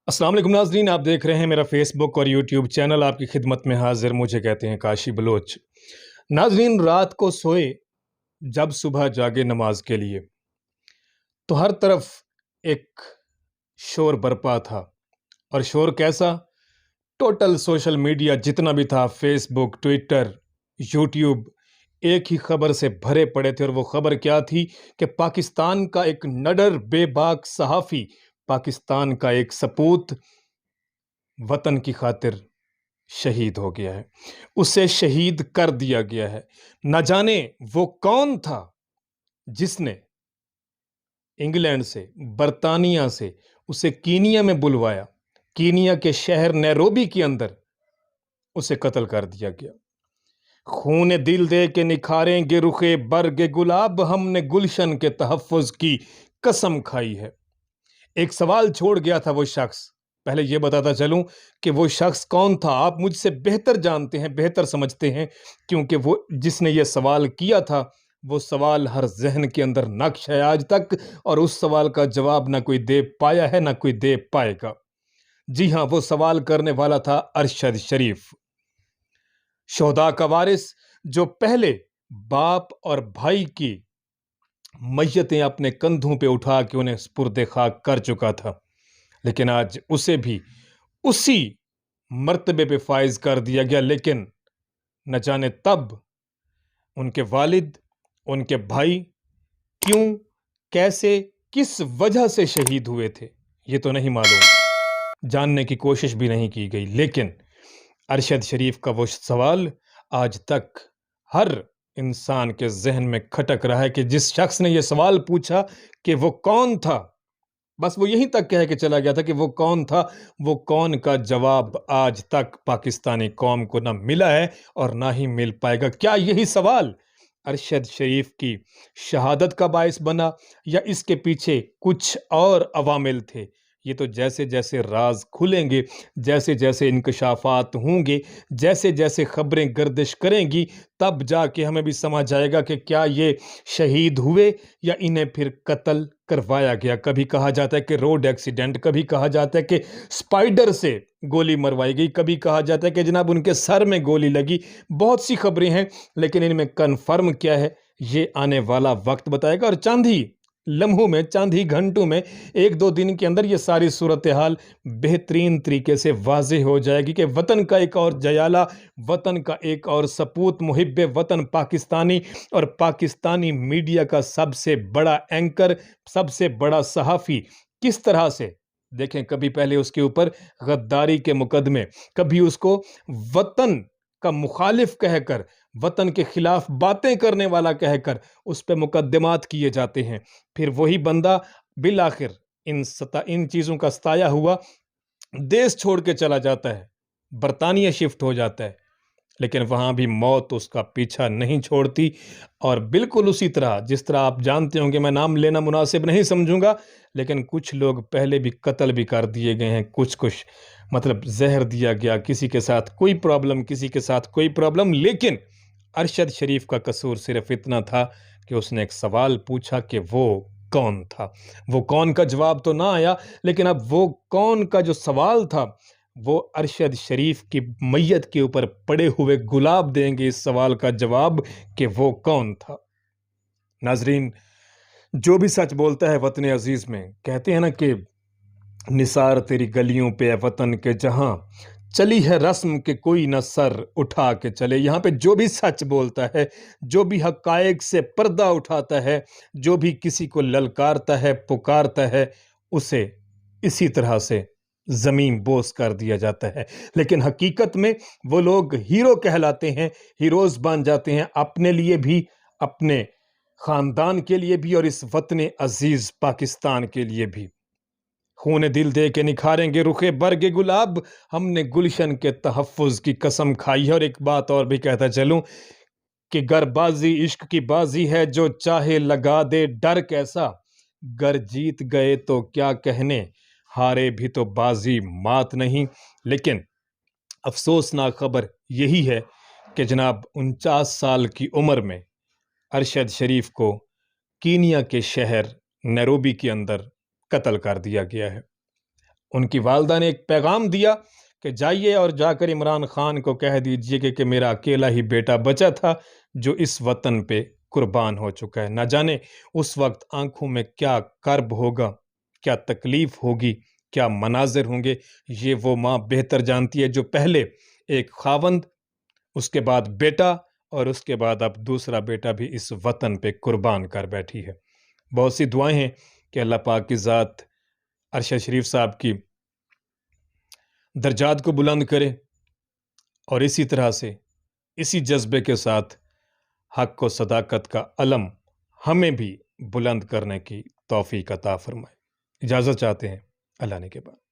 अस्सलाम वालेकुम नाज़रीन, आप देख रहे हैं मेरा फेसबुक और यूट्यूब चैनल। आपकी खिदमत में हाजिर, मुझे कहते हैं काशी बलोच। नाज़रीन, रात को सोए जब सुबह जागे नमाज के लिए, तो हर तरफ एक शोर बरपा था। और शोर कैसा? टोटल सोशल मीडिया जितना भी था, फेसबुक, ट्विटर, यूट्यूब, एक ही खबर से भरे पड़े थे। और वो खबर क्या थी कि पाकिस्तान का एक नडर बेबाक सहाफ़ी, पाकिस्तान का एक सपूत वतन की खातिर शहीद हो गया है, उसे शहीद कर दिया गया है। न जाने वो कौन था जिसने इंग्लैंड से, बर्तानिया से उसे कीनिया में बुलवाया, कीनिया के शहर नैरोबी के अंदर उसे कत्ल कर दिया गया। खून दिल दे के निखारेंगे रुखे बर्ग गुलाब, हमने गुलशन के तहफ़्फ़ुज़ की कसम खाई है। एक सवाल छोड़ गया था वो शख्स। पहले ये बताता चलूं कि वो शख्स कौन था। आप मुझसे बेहतर जानते हैं, बेहतर समझते हैं, क्योंकि वो जिसने ये सवाल किया था, वो सवाल हर जहन के अंदर नक्श है आज तक, और उस सवाल का जवाब ना कोई दे पाया है, ना कोई दे पाएगा। जी हाँ, वो सवाल करने वाला था अरशद शरीफ, शोहदा का वारिस, जो पहले बाप और भाई की मैयतें अपने कंधों पे उठा के उन्हें सुपुर्द खाक कर चुका था। लेकिन आज उसे भी उसी मर्तबे पे फाइज कर दिया गया। लेकिन न जाने तब उनके वालिद, उनके भाई क्यों, कैसे, किस वजह से शहीद हुए थे, ये तो नहीं मालूम, जानने की कोशिश भी नहीं की गई। लेकिन अरशद शरीफ का वो सवाल आज तक हर इंसान के जहन में खटक रहा है कि जिस शख्स ने यह सवाल पूछा कि वो कौन था, बस वो यहीं तक कह के चला गया था कि वो कौन था, वो कौन का जवाब आज तक पाकिस्तानी कौम को ना मिला है और ना ही मिल पाएगा। क्या यही सवाल अरशद शरीफ की शहादत का बायस बना, या इसके पीछे कुछ और अवामिल थे? ये तो जैसे जैसे राज खुलेंगे, जैसे जैसे इंकशाफात होंगे, जैसे जैसे खबरें गर्दिश करेंगी, तब जाके हमें भी समझ आएगा कि क्या ये शहीद हुए या इन्हें फिर कत्ल करवाया गया। कभी कहा जाता है कि रोड एक्सीडेंट, कभी कहा जाता है कि स्पाइडर से गोली मरवाई गई, कभी कहा जाता है कि जनाब उनके सर में गोली लगी। बहुत सी खबरें हैं, लेकिन इनमें कन्फर्म क्या है ये आने वाला वक्त बताएगा। और चंद ही लम्हों में, चंद ही घंटों में, एक दो दिन के अंदर ये सारी सूरत हाल बेहतरीन तरीके से वाज़ेह हो जाएगी कि वतन का एक और जयाला, वतन का एक और सपूत, मुहिब्बे वतन पाकिस्तानी, और पाकिस्तानी मीडिया का सबसे बड़ा एंकर, सबसे बड़ा सहाफ़ी किस तरह से, देखें, कभी पहले उसके ऊपर गद्दारी के मुकदमे, कभी उसको वतन का मुखालिफ कहकर, वतन के खिलाफ बातें करने वाला कहकर उस पर मुकदमात किए जाते हैं। फिर वही बंदा बिल आखिर इन चीज़ों का सताया हुआ देश छोड़ के चला जाता है, बरतानिया शिफ्ट हो जाता है, लेकिन वहाँ भी मौत उसका पीछा नहीं छोड़ती। और बिल्कुल उसी तरह, जिस तरह आप जानते होंगे, मैं नाम लेना मुनासिब नहीं समझूंगा, लेकिन कुछ लोग पहले भी कत्ल भी कर दिए गए हैं, कुछ मतलब जहर दिया गया, किसी के साथ कोई प्रॉब्लम, किसी के साथ कोई प्रॉब्लम। लेकिन अरशद शरीफ का कसूर सिर्फ इतना था कि उसने एक सवाल पूछा कि वो कौन था। वो कौन का जवाब तो ना आया, लेकिन अब वो कौन का जो सवाल था, वो अरशद शरीफ की मैयत के ऊपर पड़े हुए गुलाब देंगे इस सवाल का जवाब कि वो कौन था। नाजरीन, जो भी सच बोलता है वतन अजीज में, कहते हैं ना कि निसार तेरी गलियों पे वतन के जहां, चली है रस्म के कोई न सर उठा के चले। यहाँ पे जो भी सच बोलता है, जो भी हकायक से पर्दा उठाता है, जो भी किसी को ललकारता है, पुकारता है, उसे इसी तरह से जमीन बोस कर दिया जाता है। लेकिन हकीकत में वो लोग हीरो कहलाते हैं, हीरोज बन जाते हैं, अपने लिए भी, अपने खानदान के लिए भी, और इस वतन अजीज पाकिस्तान के लिए भी। खून दिल दे के निखारेंगे रुखे बर्ग गुलाब, हमने गुलशन के तहफ़्फ़ुज़ की कसम खाई है। और एक बात और भी कहता चलूं कि गरबाजी इश्क की बाजी है, जो चाहे लगा दे डर कैसा, गर जीत गए तो क्या कहने, हारे भी तो बाजी मात नहीं। लेकिन अफसोसनाक खबर यही है कि जनाब 49 साल की उम्र में अरशद शरीफ को कीनिया के शहर नैरोबी के अंदर कत्ल कर दिया गया है। ان کی والدہ نے ایک پیغام دیا کہ جائیے اور جا کر عمران خان کو کہہ دیجئے کہ میرا اکیلا ہی بیٹا بچا تھا جو اس وطن پہ قربان ہو چکا ہے۔ نہ جانے اس وقت آنکھوں میں کیا کرب ہوگا، کیا تکلیف ہوگی، کیا مناظر ہوں گے، یہ وہ ماں بہتر جانتی ہے جو پہلے ایک خاوند، اس کے بعد بیٹا، اور اس کے بعد اب دوسرا بیٹا بھی اس وطن پہ قربان کر بیٹھی ہے۔ بہت سی دعائیں ہیں کہ اللہ پاک کی ذات ارشد شریف صاحب کی درجات کو بلند کرے، اور اسی طرح سے اسی جذبے کے ساتھ حق و صداقت کا علم ہمیں بھی بلند کرنے کی توفیق عطا فرمائے۔ اجازت چاہتے ہیں اللہ نے کے بعد۔